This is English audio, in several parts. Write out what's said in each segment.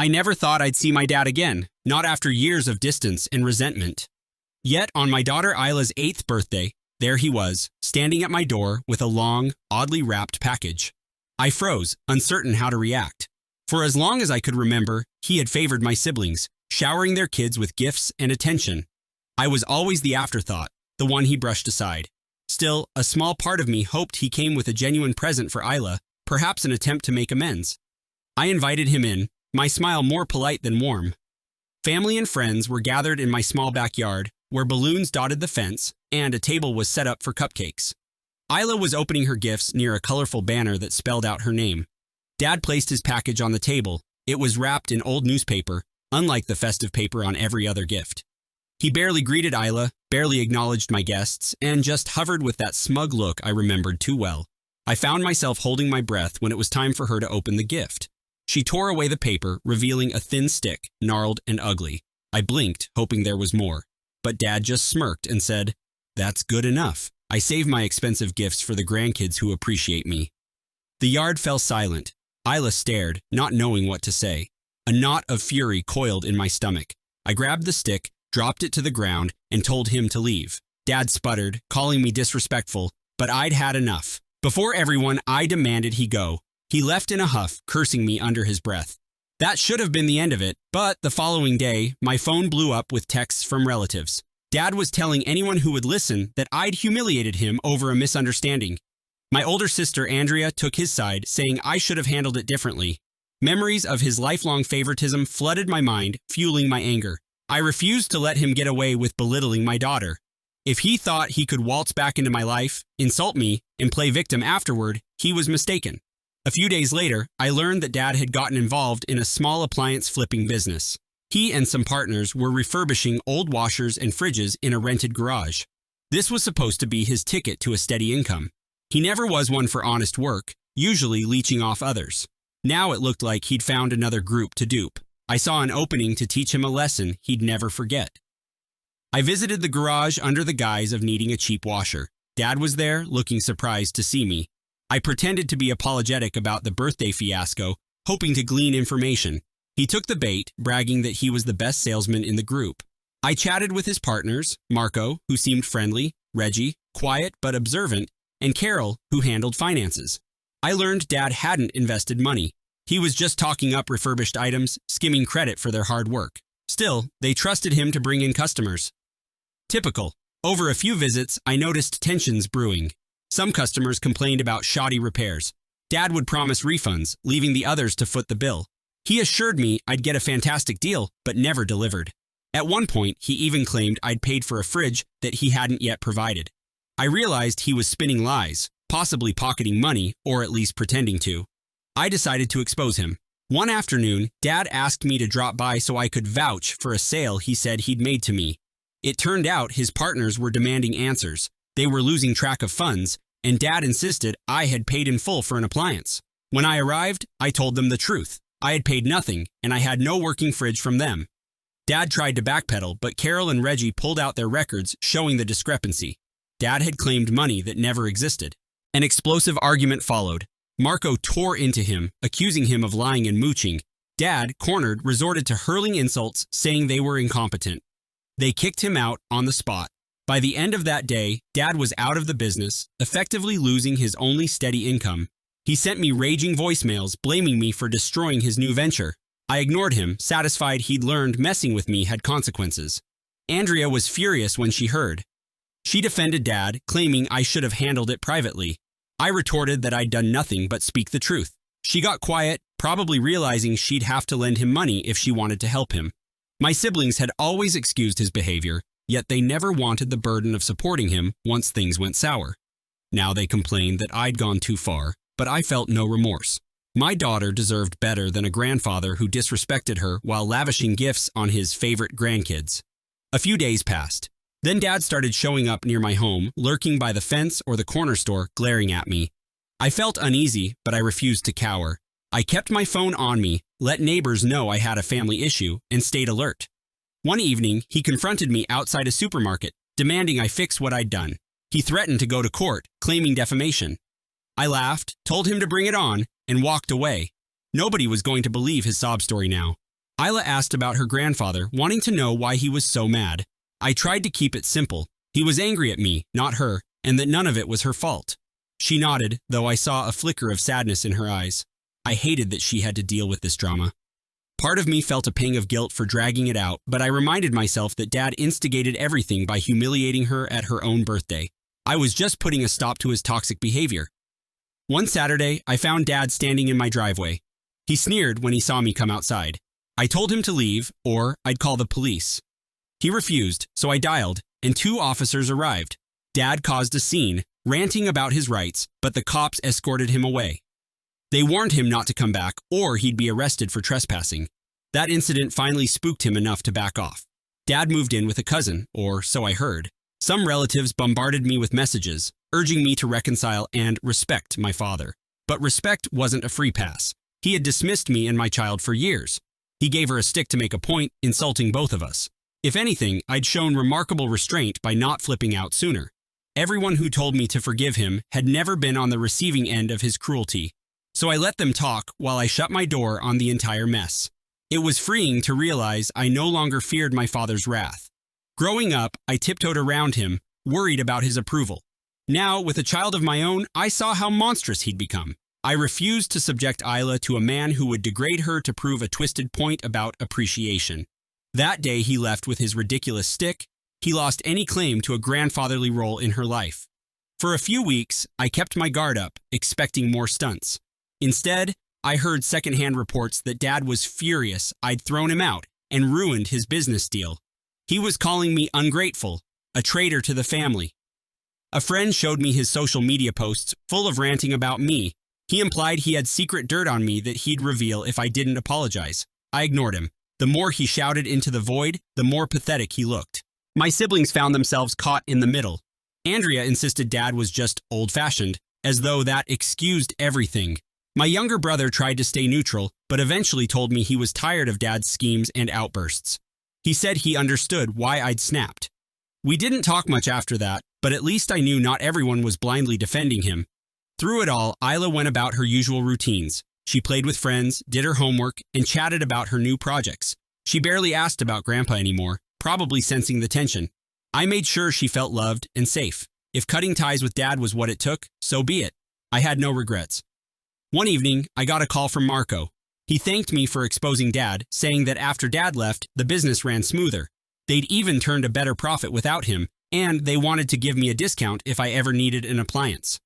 I never thought I'd see my dad again, not after years of distance and resentment. Yet, on my daughter Isla's 8th birthday, there he was, standing at my door with a long, oddly wrapped package. I froze, uncertain how to react. For as long as I could remember, he had favored my siblings, showering their kids with gifts and attention. I was always the afterthought, the one he brushed aside. Still, a small part of me hoped he came with a genuine present for Isla, perhaps an attempt to make amends. I invited him in, my smile more polite than warm. Family and friends were gathered in my small backyard, where balloons dotted the fence, and a table was set up for cupcakes. Isla was opening her gifts near a colorful banner that spelled out her name. Dad placed his package on the table. It was wrapped in old newspaper, unlike the festive paper on every other gift. He barely greeted Isla, barely acknowledged my guests, and just hovered with that smug look I remembered too well. I found myself holding my breath when it was time for her to open the gift. She tore away the paper, revealing a thin stick, gnarled and ugly. I blinked, hoping there was more. But Dad just smirked and said, "That's good enough. I save my expensive gifts for the grandkids who appreciate me." The yard fell silent. Isla stared, not knowing what to say. A knot of fury coiled in my stomach. I grabbed the stick, dropped it to the ground, and told him to leave. Dad sputtered, calling me disrespectful, but I'd had enough. Before everyone, I demanded he go. He left in a huff, cursing me under his breath. That should have been the end of it, but the following day, my phone blew up with texts from relatives. Dad was telling anyone who would listen that I'd humiliated him over a misunderstanding. My older sister, Andrea, took his side, saying I should have handled it differently. Memories of his lifelong favoritism flooded my mind, fueling my anger. I refused to let him get away with belittling my daughter. If he thought he could waltz back into my life, insult me, and play victim afterward, he was mistaken. A few days later, I learned that Dad had gotten involved in a small appliance flipping business. He and some partners were refurbishing old washers and fridges in a rented garage. This was supposed to be his ticket to a steady income. He never was one for honest work, usually leeching off others. Now it looked like he'd found another group to dupe. I saw an opening to teach him a lesson he'd never forget. I visited the garage under the guise of needing a cheap washer. Dad was there, looking surprised to see me. I pretended to be apologetic about the birthday fiasco, hoping to glean information. He took the bait, bragging that he was the best salesman in the group. I chatted with his partners, Marco, who seemed friendly, Reggie, quiet but observant, and Carol, who handled finances. I learned Dad hadn't invested money. He was just talking up refurbished items, skimming credit for their hard work. Still, they trusted him to bring in customers. Typical. Over a few visits, I noticed tensions brewing. Some customers complained about shoddy repairs. Dad would promise refunds, leaving the others to foot the bill. He assured me I'd get a fantastic deal, but never delivered. At one point, he even claimed I'd paid for a fridge that he hadn't yet provided. I realized he was spinning lies, possibly pocketing money, or at least pretending to. I decided to expose him. One afternoon, Dad asked me to drop by so I could vouch for a sale he said he'd made to me. It turned out his partners were demanding answers. They were losing track of funds, and Dad insisted I had paid in full for an appliance. When I arrived, I told them the truth. I had paid nothing, and I had no working fridge from them. Dad tried to backpedal, but Carol and Reggie pulled out their records showing the discrepancy. Dad had claimed money that never existed. An explosive argument followed. Marco tore into him, accusing him of lying and mooching. Dad, cornered, resorted to hurling insults, saying they were incompetent. They kicked him out on the spot. By the end of that day, Dad was out of the business, effectively losing his only steady income. He sent me raging voicemails, blaming me for destroying his new venture. I ignored him, satisfied he'd learned messing with me had consequences. Andrea was furious when she heard. She defended Dad, claiming I should have handled it privately. I retorted that I'd done nothing but speak the truth. She got quiet, probably realizing she'd have to lend him money if she wanted to help him. My siblings had always excused his behavior, yet they never wanted the burden of supporting him once things went sour. Now they complained that I'd gone too far, but I felt no remorse. My daughter deserved better than a grandfather who disrespected her while lavishing gifts on his favorite grandkids. A few days passed. Then Dad started showing up near my home, lurking by the fence or the corner store, glaring at me. I felt uneasy, but I refused to cower. I kept my phone on me, let neighbors know I had a family issue, and stayed alert. One evening, he confronted me outside a supermarket, demanding I fix what I'd done. He threatened to go to court, claiming defamation. I laughed, told him to bring it on, and walked away. Nobody was going to believe his sob story now. Isla asked about her grandfather, wanting to know why he was so mad. I tried to keep it simple. He was angry at me, not her, and that none of it was her fault. She nodded, though I saw a flicker of sadness in her eyes. I hated that she had to deal with this drama. Part of me felt a pang of guilt for dragging it out, but I reminded myself that Dad instigated everything by humiliating her at her own birthday. I was just putting a stop to his toxic behavior. One Saturday, I found Dad standing in my driveway. He sneered when he saw me come outside. I told him to leave, or I'd call the police. He refused, so I dialed, and 2 officers arrived. Dad caused a scene, ranting about his rights, but the cops escorted him away. They warned him not to come back, or he'd be arrested for trespassing. That incident finally spooked him enough to back off. Dad moved in with a cousin, or so I heard. Some relatives bombarded me with messages, urging me to reconcile and respect my father. But respect wasn't a free pass. He had dismissed me and my child for years. He gave her a stick to make a point, insulting both of us. If anything, I'd shown remarkable restraint by not flipping out sooner. Everyone who told me to forgive him had never been on the receiving end of his cruelty. So I let them talk while I shut my door on the entire mess. It was freeing to realize I no longer feared my father's wrath. Growing up, I tiptoed around him, worried about his approval. Now, with a child of my own, I saw how monstrous he'd become. I refused to subject Isla to a man who would degrade her to prove a twisted point about appreciation. That day he left with his ridiculous stick. He lost any claim to a grandfatherly role in her life. For a few weeks, I kept my guard up, expecting more stunts. Instead, I heard secondhand reports that Dad was furious I'd thrown him out and ruined his business deal. He was calling me ungrateful, a traitor to the family. A friend showed me his social media posts full of ranting about me. He implied he had secret dirt on me that he'd reveal if I didn't apologize. I ignored him. The more he shouted into the void, the more pathetic he looked. My siblings found themselves caught in the middle. Andrea insisted Dad was just old-fashioned, as though that excused everything. My younger brother tried to stay neutral, but eventually told me he was tired of Dad's schemes and outbursts. He said he understood why I'd snapped. We didn't talk much after that, but at least I knew not everyone was blindly defending him. Through it all, Isla went about her usual routines. She played with friends, did her homework, and chatted about her new projects. She barely asked about Grandpa anymore, probably sensing the tension. I made sure she felt loved and safe. If cutting ties with Dad was what it took, so be it. I had no regrets. One evening, I got a call from Marco. He thanked me for exposing Dad, saying that after Dad left, the business ran smoother. They'd even turned a better profit without him, and they wanted to give me a discount if I ever needed an appliance.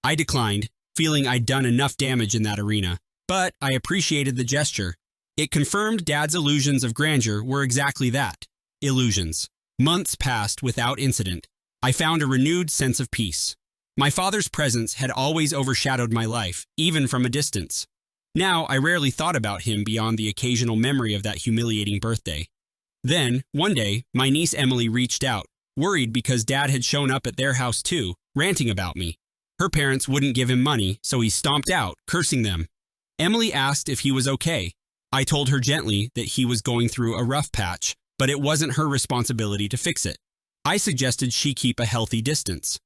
I declined, feeling I'd done enough damage in that arena, but I appreciated the gesture. It confirmed Dad's illusions of grandeur were exactly that, illusions. Months passed without incident. I found a renewed sense of peace. My father's presence had always overshadowed my life, even from a distance. Now I rarely thought about him beyond the occasional memory of that humiliating birthday. Then, one day, my niece Emily reached out, worried because Dad had shown up at their house too, ranting about me. Her parents wouldn't give him money, so he stomped out, cursing them. Emily asked if he was okay. I told her gently that he was going through a rough patch, but it wasn't her responsibility to fix it. I suggested she keep a healthy distance.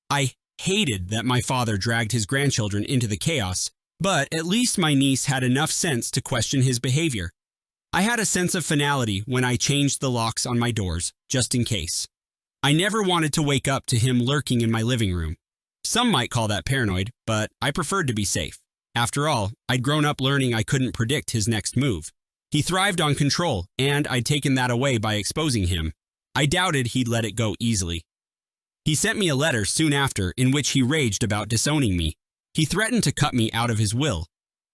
I hated that my father dragged his grandchildren into the chaos, but at least my niece had enough sense to question his behavior. I had a sense of finality when I changed the locks on my doors, just in case. I never wanted to wake up to him lurking in my living room. Some might call that paranoid, but I preferred to be safe. After all, I'd grown up learning I couldn't predict his next move. He thrived on control, and I'd taken that away by exposing him. I doubted he'd let it go easily. He sent me a letter soon after in which he raged about disowning me. He threatened to cut me out of his will.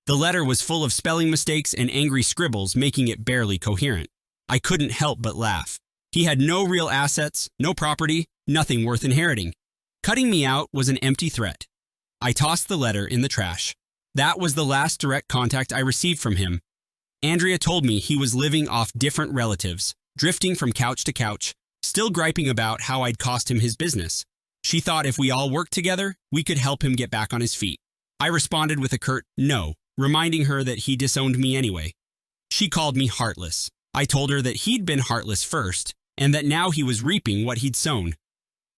The letter was full of spelling mistakes and angry scribbles, making it barely coherent. I couldn't help but laugh. He had no real assets, no property, nothing worth inheriting. Cutting me out was an empty threat. I tossed the letter in the trash. That was the last direct contact I received from him. Andrea told me he was living off different relatives, drifting from couch to couch, still griping about how I'd cost him his business. She thought if we all worked together, we could help him get back on his feet. I responded with a curt no, reminding her that he disowned me anyway. She called me heartless. I told her that he'd been heartless first, and that now he was reaping what he'd sown.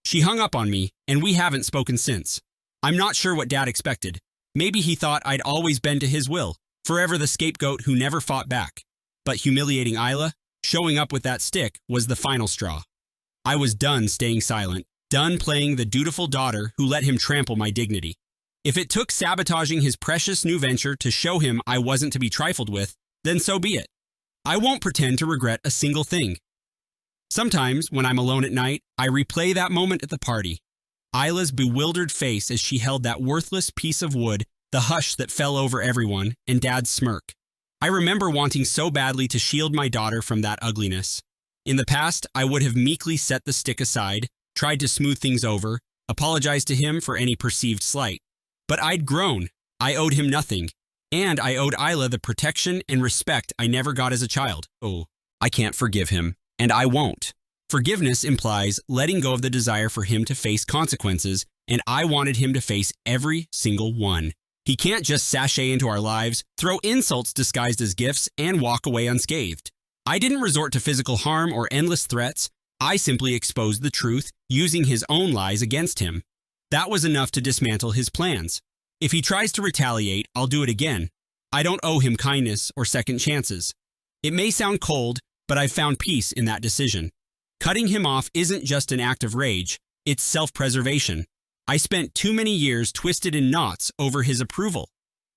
She hung up on me, and we haven't spoken since. I'm not sure what Dad expected. Maybe he thought I'd always been to his will, forever the scapegoat who never fought back. But humiliating Isla, showing up with that stick, was the final straw. I was done staying silent, done playing the dutiful daughter who let him trample my dignity. If it took sabotaging his precious new venture to show him I wasn't to be trifled with, then so be it. I won't pretend to regret a single thing. Sometimes, when I'm alone at night, I replay that moment at the party. Isla's bewildered face as she held that worthless piece of wood, the hush that fell over everyone, and Dad's smirk. I remember wanting so badly to shield my daughter from that ugliness. In the past, I would have meekly set the stick aside, tried to smooth things over, apologized to him for any perceived slight. But I'd grown. I owed him nothing. And I owed Isla the protection and respect I never got as a child. Oh, I can't forgive him. And I won't. Forgiveness implies letting go of the desire for him to face consequences, and I wanted him to face every single one. He can't just sashay into our lives, throw insults disguised as gifts, and walk away unscathed. I didn't resort to physical harm or endless threats. I simply exposed the truth, using his own lies against him. That was enough to dismantle his plans. If he tries to retaliate, I'll do it again. I don't owe him kindness or second chances. It may sound cold, but I've found peace in that decision. Cutting him off isn't just an act of rage, it's self-preservation. I spent too many years twisted in knots over his approval.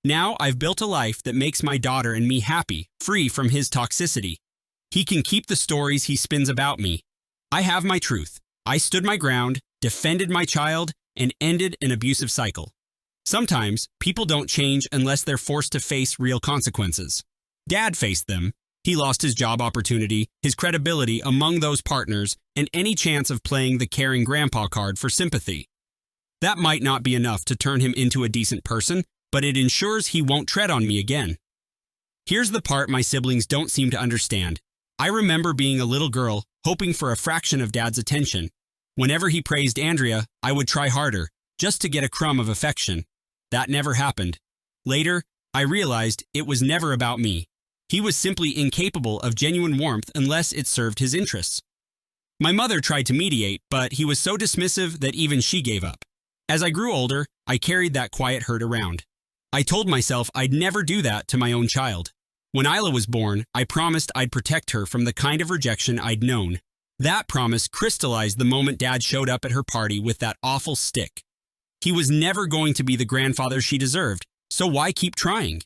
Now I've built a life that makes my daughter and me happy, free from his toxicity. He can keep the stories he spins about me. I have my truth. I stood my ground, defended my child, and ended an abusive cycle. Sometimes, people don't change unless they're forced to face real consequences. Dad faced them. He lost his job opportunity, his credibility among those partners, and any chance of playing the caring grandpa card for sympathy. That might not be enough to turn him into a decent person, but it ensures he won't tread on me again. Here's the part my siblings don't seem to understand. I remember being a little girl, hoping for a fraction of Dad's attention. Whenever he praised Andrea, I would try harder, just to get a crumb of affection. That never happened. Later, I realized it was never about me. He was simply incapable of genuine warmth unless it served his interests. My mother tried to mediate, but he was so dismissive that even she gave up. As I grew older, I carried that quiet hurt around. I told myself I'd never do that to my own child. When Isla was born, I promised I'd protect her from the kind of rejection I'd known. That promise crystallized the moment Dad showed up at her party with that awful stick. He was never going to be the grandfather she deserved, so why keep trying?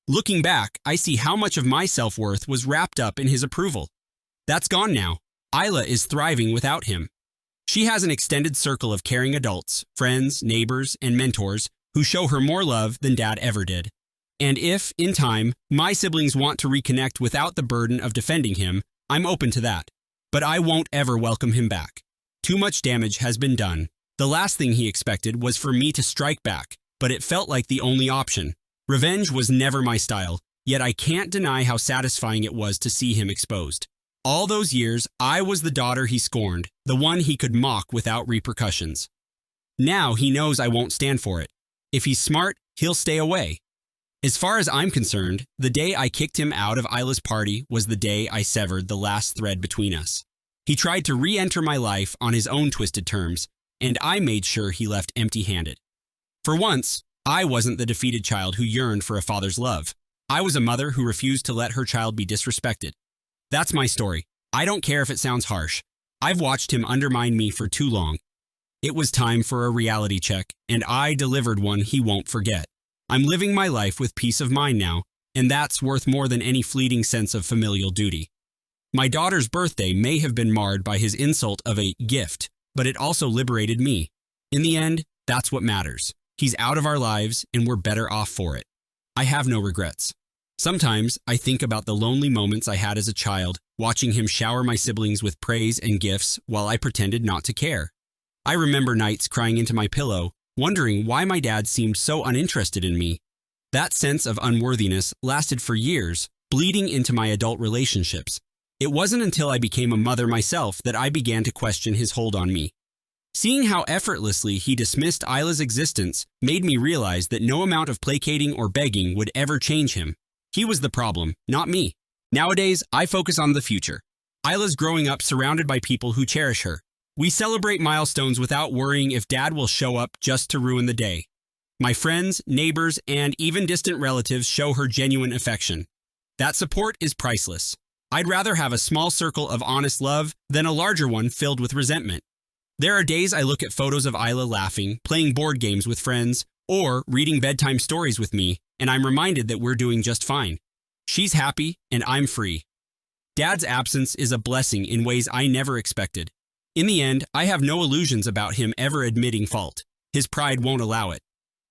Looking back, I see how much of my self-worth was wrapped up in his approval. That's gone now. Isla is thriving without him. She has an extended circle of caring adults, friends, neighbors, and mentors who show her more love than Dad ever did. And if, in time, my siblings want to reconnect without the burden of defending him, I'm open to that. But I won't ever welcome him back. Too much damage has been done. The last thing he expected was for me to strike back, but it felt like the only option. Revenge was never my style, yet I can't deny how satisfying it was to see him exposed. All those years, I was the daughter he scorned, the one he could mock without repercussions. Now he knows I won't stand for it. If he's smart, he'll stay away. As far as I'm concerned, the day I kicked him out of Isla's party was the day I severed the last thread between us. He tried to re-enter my life on his own twisted terms, and I made sure he left empty-handed. For once, I wasn't the defeated child who yearned for a father's love. I was a mother who refused to let her child be disrespected. That's my story. I don't care if it sounds harsh. I've watched him undermine me for too long. It was time for a reality check, and I delivered one he won't forget. I'm living my life with peace of mind now, and that's worth more than any fleeting sense of familial duty. My daughter's birthday may have been marred by his insult of a gift, but it also liberated me. In the end, that's what matters. He's out of our lives, and we're better off for it. I have no regrets. Sometimes I think about the lonely moments I had as a child, watching him shower my siblings with praise and gifts while I pretended not to care. I remember nights crying into my pillow, wondering why my dad seemed so uninterested in me. That sense of unworthiness lasted for years, bleeding into my adult relationships. It wasn't until I became a mother myself that I began to question his hold on me. Seeing how effortlessly he dismissed Isla's existence made me realize that no amount of placating or begging would ever change him. He was the problem, not me. Nowadays, I focus on the future. Isla's growing up surrounded by people who cherish her. We celebrate milestones without worrying if Dad will show up just to ruin the day. My friends, neighbors, and even distant relatives show her genuine affection. That support is priceless. I'd rather have a small circle of honest love than a larger one filled with resentment. There are days I look at photos of Isla laughing, playing board games with friends, or reading bedtime stories with me, and I'm reminded that we're doing just fine. She's happy, and I'm free. Dad's absence is a blessing in ways I never expected. In the end, I have no illusions about him ever admitting fault. His pride won't allow it.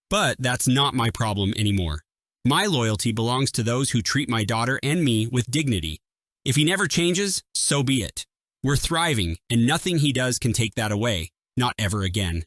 But that's not my problem anymore. My loyalty belongs to those who treat my daughter and me with dignity. If he never changes, so be it. We're thriving, and nothing he does can take that away. Not ever again.